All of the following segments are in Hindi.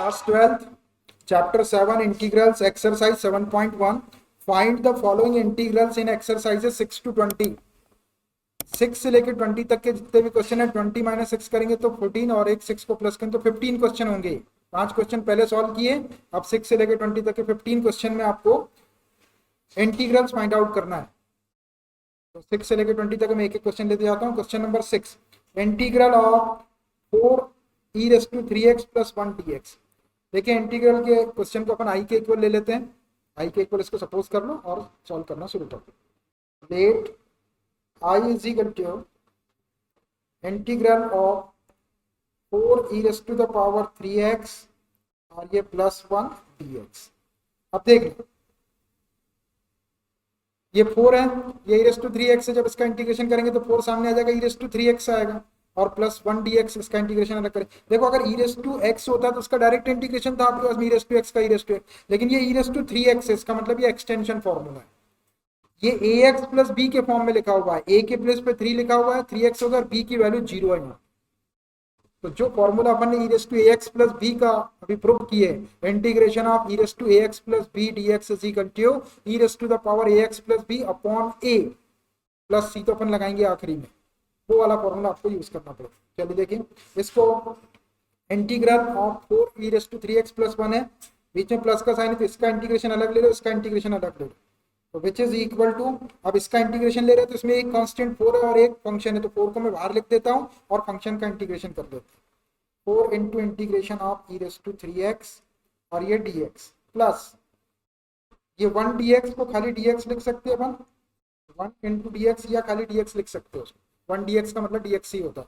Class 12th chapter 7 integrals exercise 7.1 find the following integrals in exercises 6 to 20। 6 से लेकर 20 तक के जितने भी क्वेश्चन है 20 माइनस 6 करेंगे तो 14 और एक 6 को प्लस करें तो 15 क्वेश्चन होंगे। 5 क्वेश्चन पहले सॉल्व किए, अब 6 से लेकर 20 तक के 15 क्वेश्चन में आपको इंटीग्रल्स फाइंड आउट करना है। तो 6 से लेकर 20 तक मैं एक एक क्वेश्चन लेते जाता हूँ। Question number 6, integral of 4e3x + 1 dx। देखिए इंटीग्रल के क्वेश्चन को अपन i के इक्वल ले लेते हैं। i के इक्वल इसको सपोज कर लो और सॉल्व करना शुरू कर दो। Let i is equal to integral of 4e3x और ये +1 dx। अब देख लो ये 4 है, ये e3x है, जब इसका इंटीग्रेशन करेंगे तो 4 सामने आ जाएगा, e3x आएगा और +1 dx इसका इंटीग्रेशन अलग करें। देखो अगर e(x) होता तो उसका डायरेक्ट इंटीग्रेशन था आपके पास e(x) का e(x), लेकिन ये e3x है, इसका मतलब ये एक्सटेंशन फॉर्मूला है। ये ax + b के फॉर्म में लिखा हुआ है, a के प्लेस पे 3 लिखा हुआ है, 3x होगा और b की वैल्यू 0 है यहाँ। तो जो फॉर्मूला अपन ने e(x + b का अभी प्रूव किए, integration of e(x + b dx is equal to e(ax + b upon a plus c, तो अपन लगाएंगे आखिरी में, वो वाला फॉर्मूला आपको यूज करना पड़ेगा। चलिए देखिए इसको, इंटीग्रल ऑफ 4e3x + 1 है, बीच में प्लस का साइन है तो इसका इंटीग्रेशन अलग ले लो, इसका इंटीग्रेशन अलग ले लो, तो विच इज इक्वल टू, अब इसका इंटीग्रेशन ले रहे हैं तो इसमें एक कांस्टेंट 4 है और एक फंक्शन है, तो 4 को मैं बाहर लिख देता हूँ और फंक्शन का इंटीग्रेशन कर देता हूँ। 4 इंटू इंटीग्रेशन ऑफ e3x और ये dx प्लस ये 1 dx को खाली dx लिख सकते हैं अपन, 1 इंटू dx या खाली dx लिख सकते हो, 1 dx का मतलब dx ही होता है।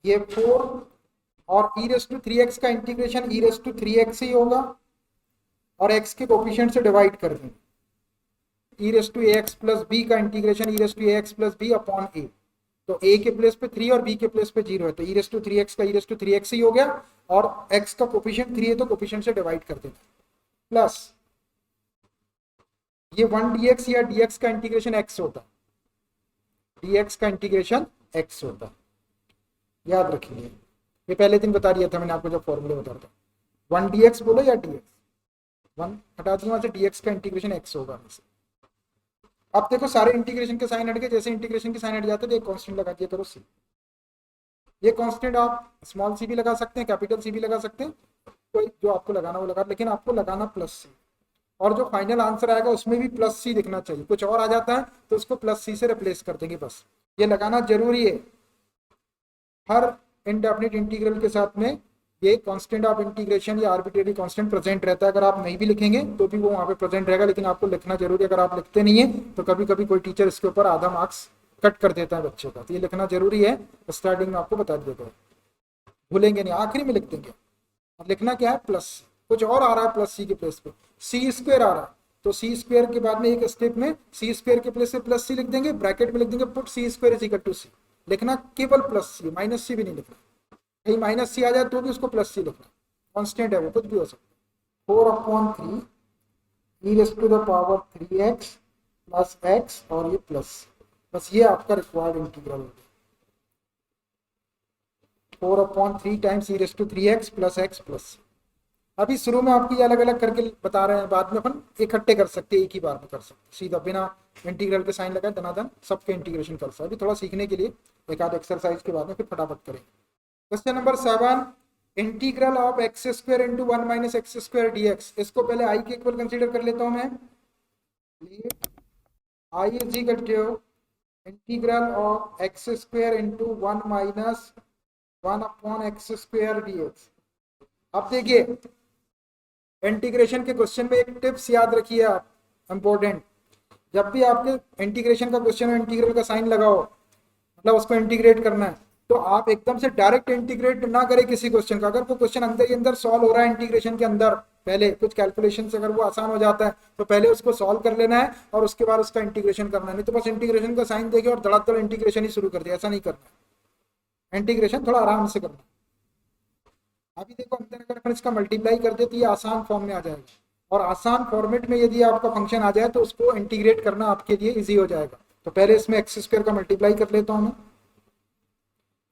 ये 4 और e3x का इंटीग्रेशन e3x ही होगा और x के कोफिशिएंट से डिवाइड कर देंगे। e(ax + b का integration e(ax + b upon a, तो a के प्लेस पे 3 और b के प्लेस पे 0 है, तो e3x का e3x ही हो गया और x का कोफिशिएंट 3 है तो कोफिशिएंट से डिवाइड कर देंगे, प्लस ये 1 dx या dx का इंटीग्रेशन x होता है, dx का इंटीग्रेशन x होता है, याद रखिए। ये पहले दिन बता दिया था मैंने आपको जब फॉर्मूले बता रहा था। 1 dx बोलो या dx, 1 हटा दूंगा वहां से, dx का इंटीग्रेशन x होगा। अब देखो सारे इंटीग्रेशन के साइन हट गए, जैसे इंटीग्रेशन के साइन हट जाते हैं तो एक कांस्टेंट लगा दिया करो c। ये कांस्टेंट आप स्मॉल c भी लगा सकते हैं, कैपिटल C भी लगा सकते हैं, कोई जो आपको लगाना वो लगा, लेकिन आपको लगाना +c, और जो फाइनल आंसर आएगा उसमें भी +c दिखना चाहिए। कुछ और आ जाता है तो उसको +c से रिप्लेस कर देंगे, बस ये लगाना जरूरी है। हर इनडेफिनिट इंटीग्रल के साथ में ये कांस्टेंट ऑफ इंटीग्रेशन या आर्बिट्रेरी कांस्टेंट प्रेजेंट रहता है। अगर आप नहीं भी लिखेंगे तो भी वो वहाँ पे प्रेजेंट रहेगा, लेकिन आपको लिखना जरूरी है। अगर आप लिखते नहीं है तो कभी कभी कोई टीचर इसके ऊपर आधा मार्क्स कट कर देता है बच्चे का, तो ये लिखना जरूरी है। स्टार्टिंग में आपको बता देता है, भूलेंगे नहीं, आखिरी में लिख देंगे। और लिखना क्या है, +c, कुछ और आ रहा है +c के प्लेस पे c² आ रहा है, तो c² के बाद में एक स्टेप में c² के प्लेस से +c लिख देंगे, ब्रैकेट में लिख देंगे put c² is equal to c। लिखना केवल +c, -c भी नहीं लिखना, कहीं -c आ जाए तो भी उसको +c लिखना, कांस्टेंट है वो, कुछ भी हो सकता है। 4/3 e3x + x और ये प्लस, बस ये आपका रिक्वायर्ड इंटीग्रल है। 4/3 टाइम्स e3x + x +c। अभी शुरू में आपकी अलग अलग करके बता रहे हैं, बाद में अपन इकट्ठे कर सकते हैं, एक ही बार में कर सकते, सीधा बिना इंटीग्रल के साइन लगाए दनादन सबके इंटीग्रेशन कर सकते। अभी थोड़ा सीखने के लिए एक आध एक्सरसाइज के बाद में फिर फटाफट करें। Question number 7, integral of x² × 1 - x² dx। इसको पहले i के इक्वल कंसीडर कर लेता हूं मैं। i is equal to integral of x² × 1 - 1 upon x² dx। अब देखिए इंटीग्रेशन के क्वेश्चन में एक टिप्स याद रखिए आप, इंपॉर्टेंट। जब भी आपके इंटीग्रेशन का क्वेश्चन में इंटीग्रल का साइन लगाओ, मतलब उसको इंटीग्रेट करना है, तो आप एकदम से डायरेक्ट इंटीग्रेट ना करें किसी क्वेश्चन का। अगर वो क्वेश्चन अंदर ही अंदर सॉल्व हो रहा है इंटीग्रेशन के अंदर, पहले कुछ कैलकुलेशन से अगर वो आसान हो जाता है तो पहले उसको सॉल्व कर लेना है और उसके बाद उसका इंटीग्रेशन करना है। नहीं तो बस इंटीग्रेशन का साइन देके और धड़ाधड़ इंटीग्रेशन ही शुरू कर दिया, ऐसा नहीं करना। इंटीग्रेशन थोड़ा आराम से करना। अभी देखो अंदर अगर अपन इसका मल्टीप्लाई कर दे तो ये आसान फॉर्म में आ जाएगा, और आसान फॉर्मेट में यदि आपका फंक्शन आ जाए तो उसको इंटीग्रेट करना आपके लिए इजी हो जाएगा। तो पहले इसमें x² का मल्टीप्लाई कर लेता हूँ मैं,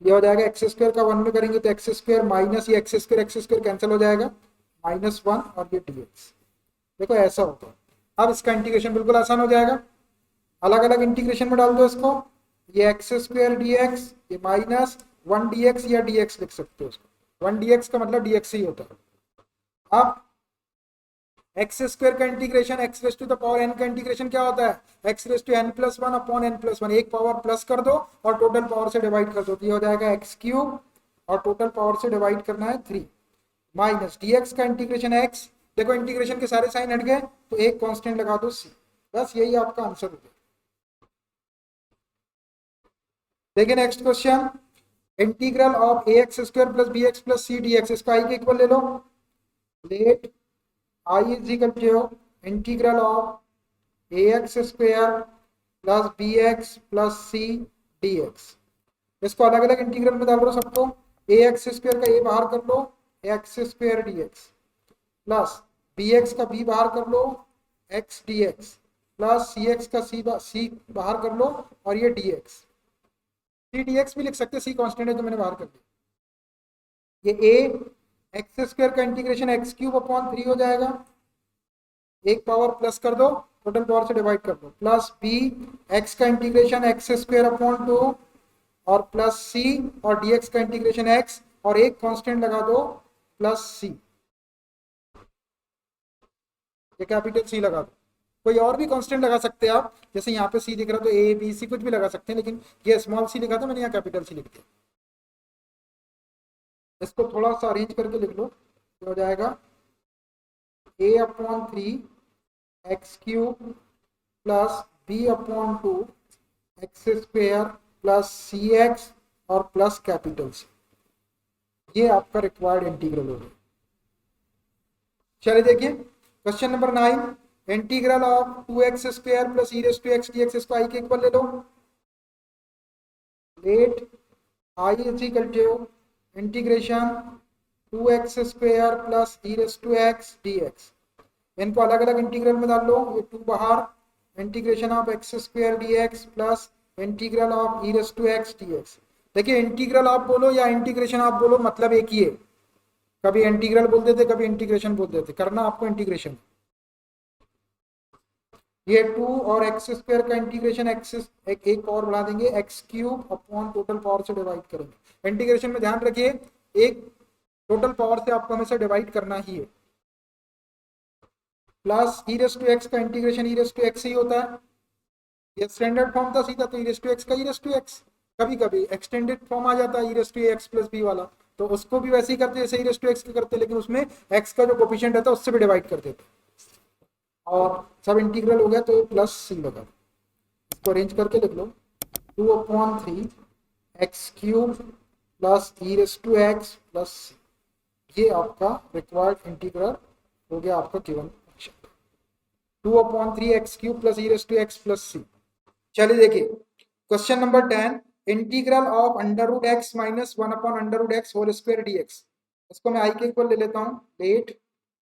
ये हो जाएगा एक्स स्क्वायर का 1 में करेंगे तो एक्स स्क्वायर माइनस ये एक्स स्क्वायर कैंसिल हो जाएगा, -1 और ये dx। देखो ऐसा होता है। अब इसका इंटीग्रेशन बिल्कुल आसान हो जाएगा, अलग अलग इंटीग्रेशन में डाल दो इसको, ये एक्स स्क्वायर dx, ये -1 dx या dx लिख सकते हो इसको, 1 dx का मतलब dx ही होता है। अब एक्स स्क्वायर का integration x raise to the power n का इंटीग्रेशन क्या होता है, x raise to n+1 upon n+1, एक पावर प्लस कर दो और टोटल पावर से डिवाइड कर दो, तो ये हो जाएगा एक्स क्यूब और टोटल पावर से डिवाइड करना है 3, माइनस dx का इंटीग्रेशन x, देखो इंटीग्रेशन के सारे साइन हट गए तो एक कांस्टेंट लगा दो c, बस यही आपका आंसर हो गया। देखिए next question, integral of ax square plus bx plus c dx, इसका i के इक्वल ले लो, let I is equal to integral of ax square plus bx plus c dx। इसको अलग अलग इंटीग्रल में डाल दो सबको, ax स्क्वायर का a बाहर कर लो, x square dx plus bx का b बाहर कर लो, x dx प्लस cx का c बाहर कर लो और ये dx, c dx भी लिख सकते, c कांस्टेंट है तो मैंने बाहर कर दिया। ये a एक्स स्क्वायर का इंटीग्रेशन एक्स क्यूब अपॉन 3 हो जाएगा, एक पावर प्लस कर दो टोटल पावर से डिवाइड कर दो, प्लस बी एक्स का इंटीग्रेशन एक्स स्क्वायर अपॉन 2 और प्लस सी और dx का इंटीग्रेशन x और एक कांस्टेंट लगा दो प्लस सी, ये कैपिटल सी लगा दो। कोई और भी कांस्टेंट लगा सकते हैं आप, जैसे यहाँ पे सी दिख रहा तो ए बी सी कुछ भी लगा सकते हैं, लेकिन ये स्मॉल सी लिखा था मैंने, यहाँ कैपिटल सी लिख दिया। इसको थोड़ा सा अरेंज करके लिख लो, तो हो जाएगा a upon 3 x cube plus b upon 2 x square plus c x और प्लस कैपिटल सी, ये आपका रिक्वायर्ड इंटीग्रल होगा। चलिए देखिए question number 9, integral of 2x square plus e raise to x d x, इसको आई के इक्वल ले लो, let I is equal to integration 2x square plus e raise to x d x, इनको अलग अलग इंटीग्रल में डाल लो, ये 2 बाहर, integration of x square d x plus integral of e raise to x d x. देखिए इंटीग्रल आप बोलो या इंटीग्रेशन आप बोलो मतलब एक ही है, कभी इंटीग्रल बोल देते कभी इंटीग्रेशन बोल देते, करना आपको इंटीग्रेशन। ये 2 और एक्स स्क्वायर का इंटीग्रेशन एक्स एक और बढ़ा देंगे, x cube upon total power से डिवाइड करेंगे। इंटीग्रेशन में ध्यान रखिए एक टोटल पावर से आपको हमेशा डिवाइड करना ही है, plus e raise to x का integration e raise to x ही होता है, ये स्टैंडर्ड फॉर्म था सीधा, तो ई रेस टू एक्स का ई रेस टू एक्स, कभी कभी एक्सटेंडेड फॉर्म आ जाता है e raise to x plus b वाला, तो उसको भी वैसे ही करते जैसे ई रेस टू एक्स के करते, लेकिन उसमें एक्स का जो कोफिशिएंट रहता है उससे भी डिवाइड कर देते, और सब इंटीग्रल हो गया तो प्लस सी लगा, इसको अरेंज करके लिख लो, 2/3 x cube plus e raise to x plus c, ये आपका रिक्वायर्ड इंटीग्रल हो गया आपका given function, 2/3 x cube plus e raise to x plus c. चलिए देखिए question number 10, integral of under root x minus 1/√x whole square dx, इसको मैं आई के इक्वल ले लेता हूँ, let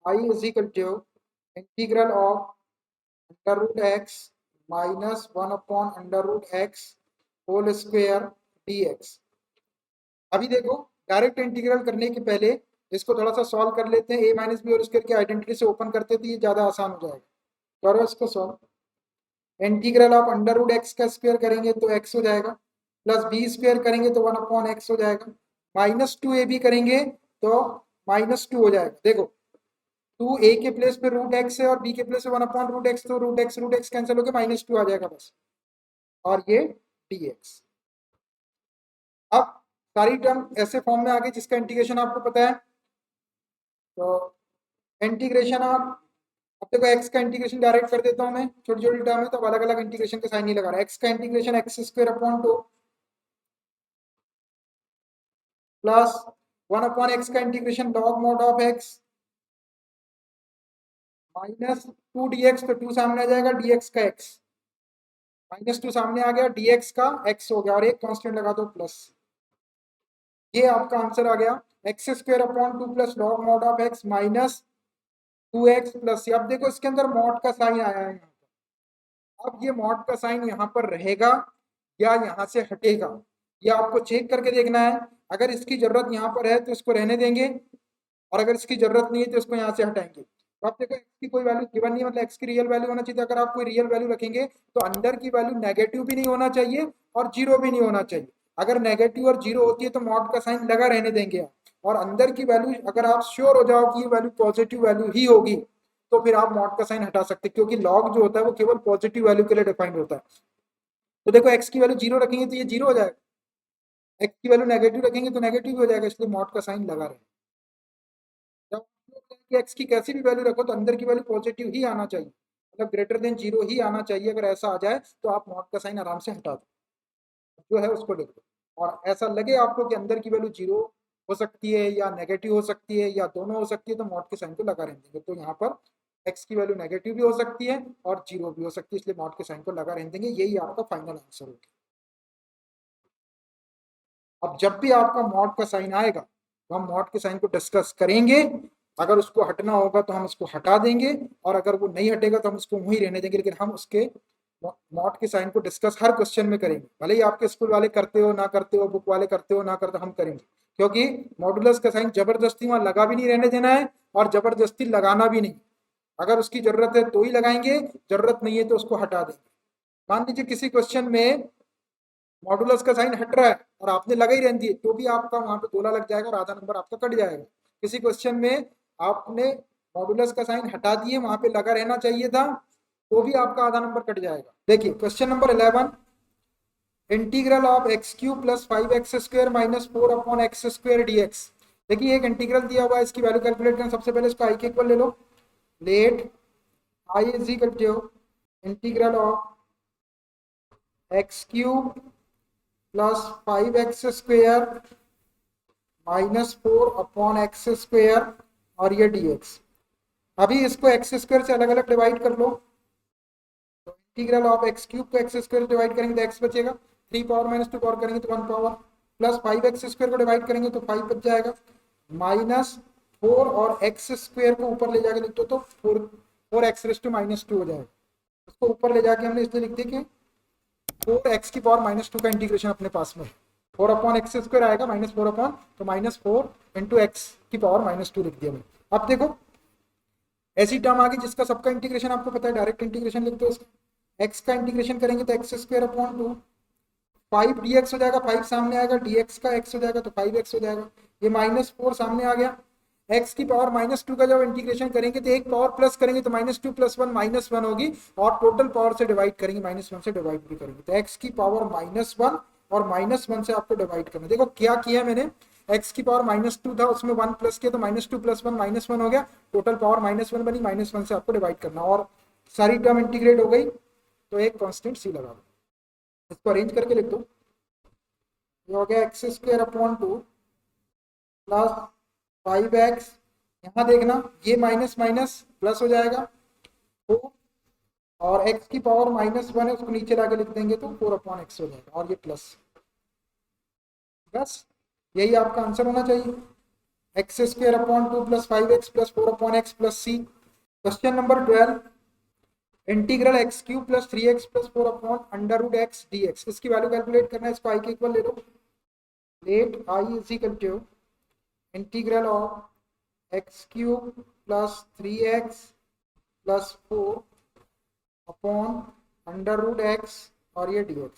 I is equal to integral of under root x minus 1/√x whole square dx। अभी देखो डायरेक्ट इंटीग्रल करने के पहले इसको थोड़ा सा सॉल्व कर लेते हैं, a माइनस बी और स्क्वायर की आइडेंटिटी से ओपन करते तो ये ज़्यादा आसान हो जाएगा, करो इसको solve. Integral of under root x का स्क्वायर करेंगे तो x हो जाएगा, प्लस बी स्क्वायर करेंगे तो 1/x हो जाएगा, -2ab करेंगे तो -2 हो जाएगा। देखो 2 a के प्लेस पे √x है और b के प्लेस पे 1/√x, तो √x कैंसिल होकर -2 आ जाएगा बस, और ये dx। अब सारी टर्म ऐसे फॉर्म में आ गई जिसका इंटीग्रेशन आपको पता है, तो इंटीग्रेशन ऑफ, अब देखो x का इंटीग्रेशन डायरेक्ट कर देता हूं मैं, छोटी छोटी टर्म है तो अलग अलग इंटीग्रेशन का साइन नहीं लगा रहा, x का integration x square upon 2 plus 1/x का integration log mode of x minus 2 dx, तो 2 सामने आ जाएगा, dx का x -2 सामने आ गया, dx का x हो गया और एक कांस्टेंट लगा दो प्लस, ये आपका आंसर आ गया, x square upon 2 plus log mode of x minus 2x plus, अब देखो इसके अंदर मॉड का साइन आया है, अब ये मॉड का साइन यहाँ पर रहेगा या यहाँ से हटेगा, या आपको चेक करके देखना है, अगर इसकी जरूरत यहाँ पर है तो इसको रहने देंगे, और अगर इसकी जरूरत नहीं है तो इसको यहाँ से हटाएंगे। तो आप देखो एक्स की कोई वैल्यू गिवन नहीं है, मतलब एक्स की रियल वैल्यू होना चाहिए। अगर आप कोई रियल वैल्यू रखेंगे तो अंदर की वैल्यू नेगेटिव भी नहीं होना चाहिए और जीरो भी नहीं होना चाहिए। अगर नेगेटिव और जीरो होती है तो मॉड का साइन लगा रहने देंगे आप, और अंदर की वैल्यू अगर आप श्योर हो जाओ कि ये वैल्यू पॉजिटिव वैल्यू ही होगी तो फिर आप मॉड का साइन हटा सकते हैं, क्योंकि लॉग जो होता है वो केवल पॉजिटिव वैल्यू के लिए डिफाइंड होता है। तो देखो एक्स की वैल्यू जीरो रखेंगे तो ये जीरो हो जाएगा, एक्स की वैल्यू नेगेटिव रखेंगे तो नेगेटिव हो जाएगा, इसलिए मॉड का साइन लगा रहेगा। जब एक्स की कैसी भी वैल्यू रखो तो अंदर की वैल्यू पॉजिटिव ही आना चाहिए, मतलब ग्रेटर देन जीरो ही आना चाहिए। अगर ऐसा आ जाए तो आप मॉड का साइन आराम से हटा दो, जो है उसको लिख दो। और ऐसा लगे आपको कि अंदर की वैल्यू जीरो हो सकती है या नेगेटिव हो सकती है या दोनों हो सकती है, तो मॉड के साइन को लगा रहने देंगे। तो यहाँ पर एक्स की वैल्यू नेगेटिव भी हो सकती है और जीरो भी हो सकती है, इसलिए मॉड के साइन को लगा रहने देंगे। यही आपका फाइनल आंसर होगा। अब जब भी आपका मॉड का साइन आएगा तो हम मॉड के साइन को डिस्कस करेंगे। अगर उसको हटना होगा तो हम उसको हटा देंगे, और अगर वो नहीं हटेगा तो हम उसको वहीं रहने देंगे, लेकिन हम उसके मॉड के साइन को डिस्कस हर क्वेश्चन में करेंगे। भले ही आपके स्कूल वाले करते हो ना करते हो, बुक वाले करते हो ना करते हो, हम करेंगे। क्योंकि मॉडुलस का साइन जबरदस्ती वहां लगा भी नहीं रहने देना है और जबरदस्ती लगाना भी नहीं। अगर उसकी जरूरत है तो ही लगाएंगे, जरूरत नहीं है तो उसको हटा देंगे। मान लीजिए किसी क्वेश्चन में मॉडुलस का साइन हट रहा है और आपने लगा ही रहने दिए, तो भी आपका वहां पे गोला लग जाएगा और आधा नंबर आपका कट जाएगा। किसी क्वेश्चन में आपने मॉडुलस का साइन हटा दिए, वहां पे लगा रहना चाहिए था, तो भी आपका आधा नंबर कट जाएगा। देखिए question number 11, integral of x cube plus 5x² minus 4/x² dx। देखिए एक इंटीग्रल दिया हुआ है, इसकी वैल्यू कैलकुलेट करना। सबसे पहले इसको आई के इक्वल ले लो। Let I is equal to integral of x cube plus 5x² minus 4/x² और ये dx। अभी इसको x² से अलग अलग डिवाइड कर लो। तो इंटीग्रल ऑफ एक्स क्यूब को x² डिवाइड करेंगे तो x बचेगा, 3 पावर माइनस 2 पावर करेंगे तो 1 पावर, प्लस 5x² को डिवाइड करेंगे तो 5 बच जाएगा, माइनस 4 और x² को ऊपर ले जाके लिख दो तो 4x⁻² हो जाएगा। उसको ऊपर ले जाके हमने इसलिए लिख दिया कि 4x⁻² का इंटीग्रेशन अपने पास में 4/x² आएगा, माइनस 4 अपॉन, तो माइनस 4 इंटू x⁻² लिख दिया मैंने। अब देखो ऐसी टर्म आ गई जिसका सबका इंटीग्रेशन आपको पता है, डायरेक्ट इंटीग्रेशन लिख दो इसका। x का इंटीग्रेशन करेंगे तो x²/2, 5 dx हो जाएगा, 5 सामने आएगा, dx का x हो जाएगा तो 5x हो जाएगा। ये माइनस 4 सामने आ गया, x⁻² का जब इंटीग्रेशन करेंगे तो एक पावर प्लस करेंगे तो -2 + 1 -1 होगी, और टोटल पावर से डिवाइड करेंगे, -1 से डिवाइड भी करेंगे तो x⁻1 और -1 से आपको डिवाइड करना। देखो क्या किया मैंने, x⁻² था, उसमें 1 प्लस किया तो -2 + 1 -1 हो गया, टोटल पावर -1 बनी, -1 से आपको डिवाइड करना, और सारी टर्म इंटीग्रेट हो गई तो एक कांस्टेंट सी लगा दो। इसको अरेंज करके लिख दो। ये हो गया x²/2 प्लस 5x, यहाँ देखना ये माइनस माइनस प्लस हो जाएगा 4, और x की पावर -1 है उसको नीचे लाके लिख देंगे तो 4/x हो जाएगा, और ये प्लस। बस यही आपका आंसर होना चाहिए, x²/2 plus 5x plus 4/x plus c। Question number 12, इंटीग्रल x³ plus 3x plus 4/√x dx। इसकी वैल्यू कैलकुलेट करना है, इसको i के इक्वल ले लो। Let i is equal to integral of x³ plus 3x plus 4/√x और ये dx।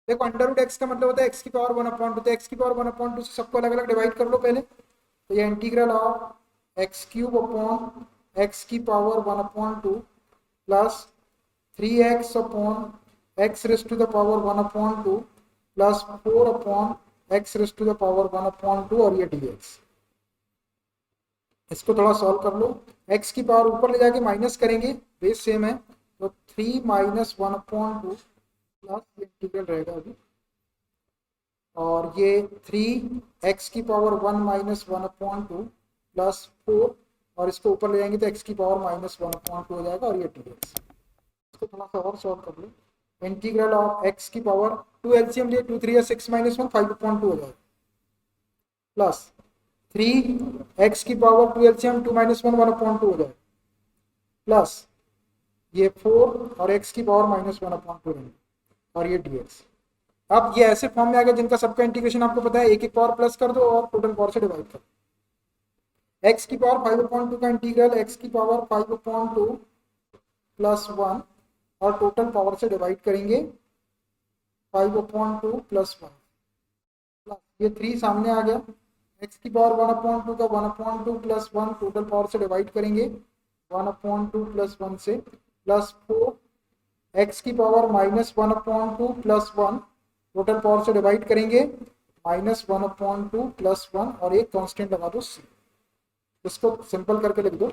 देखो √x का मतलब होता है x⁻1/2, तो x⁻1/2 से सबको अलग अलग डिवाइड कर लो पहले। तो ये integral of x³/(x⁻1/2 plus 3x/(x⁻1/2 plus 4/(x⁻1/2 और ये dx। इसको थोड़ा सॉल्व कर लो, x की पावर ऊपर ले जाके माइनस करेंगे, बेस सेम है, तो 3 - 1/2 प्लस इंटीग्रल रहेगा अभी, और ये 3x⁻1 - 1/2 प्लस 4, और इसको ऊपर ले जाएंगे तो x⁻1/2 हो जाएगा, और ये dx। इसको थोड़ा सा और सॉल्व कर लो, इंटीग्रल ऑफ x की पावर 2 एलसीएम लिए, 2 3 6 - 1 5/2 हो जाएगा, प्लस 3x की पावर 2 एलसीएम 2 - 1 1/2 हो जाएगा, प्लस ये 4 और x की पावर -1/2 रहेंगे, और ये dx। अब ये ऐसे फॉर्म में आ गया जिनका सबका इंटीग्रेशन आपको पता है, एक एक पावर प्लस कर दो और टोटल पावर से डिवाइड कर दो। एक्स की पावर 5/2 का इंटीग्रल एक्स की पावर 5/2 प्लस 1 और टोटल पावर से डिवाइड करेंगे 5/2 प्लस 1 प्लस ये 3 सामने आ गया, एक्स की पावर 1/2 का 1/2 प्लस 1 टोटल पावर से डिवाइड करेंगे 1/2 प्लस 1 से प्लस 4 एक्स की पावर -1/2 प्लस 1 टोटल पावर से डिवाइड करेंगे -1/2 प्लस 1 और एक कांस्टेंट लगा दो सी। इसको सिंपल करके लिख दो,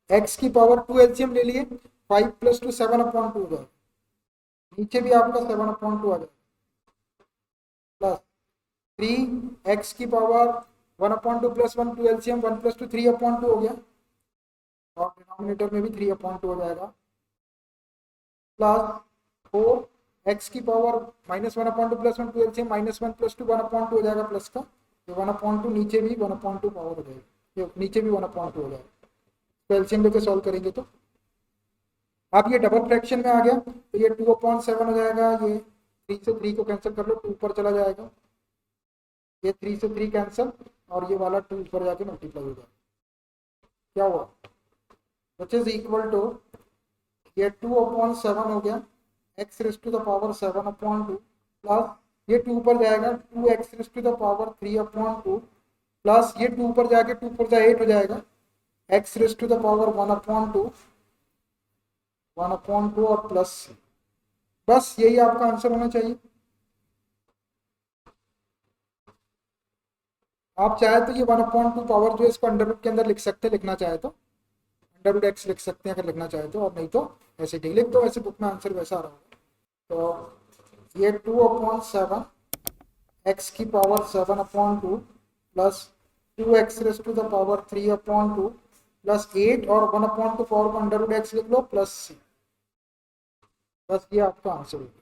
x की पावर 2 एलसीएम ले लिए 5 + 2 7/2 हो जाएगा, नीचे भी आपका 7/2 आ जाएगा प्लस 3 x की पावर 1/2 प्लस 1 2 एलसीएम 1 + 2 3/2 हो गया और डिनोमिनेटर में भी 3/2 हो जाएगा प्लस 4 x की पावर -1/2 प्लस 1 2 एलसीएम -1 + 2 1/2 हो जाएगा प्लस का, ये 1/2 नीचे भी 1/2 पावर हो जाएगी, ये नीचे भी 1/2 हो जाएगा। तो एलसीएम लेके सॉल्व करेंगे तो अब ये डबल फ्रैक्शन में आ गया तो ये 2/7 हो जाएगा, ये 3 से 3 को कैंसिल कर लो, 2 ऊपर चला जाएगा, ये 3 से 3 कैंसिल और ये वाला 2 ऊपर जाके मल्टीप्लाई हो जाएगा, क्या हुआ विच इज इक्वल टू ये 2/7 हो गया x⁻⁷ 7/2 प्लस ये 2 ऊपर जाएगा 2x⁻³ 3/2 प्लस ये 2 ऊपर जाके 2 ऊपर जाए 8 हो जाएगा x⁻1/2 1/2 और प्लस, बस यही आपका आंसर होना चाहिए। आप चाहे तो ये 1/2 पावर जो है इसको अंडर रूट के अंदर लिख सकते हैं, लिखना चाहे तो √x लिख सकते हैं अगर लिखना चाहे तो, और नहीं तो ऐसे ही लिख दो, वैसे बुक में आंसर वैसा आ रहा होगा। तो ये 2/7 x की पावर 7/2 प्लस 2x⁻³ प्लस 8 और 1/2 पावर को अंडर रूट x लिख लो प्लस c, बस ये आपका आंसर होगा।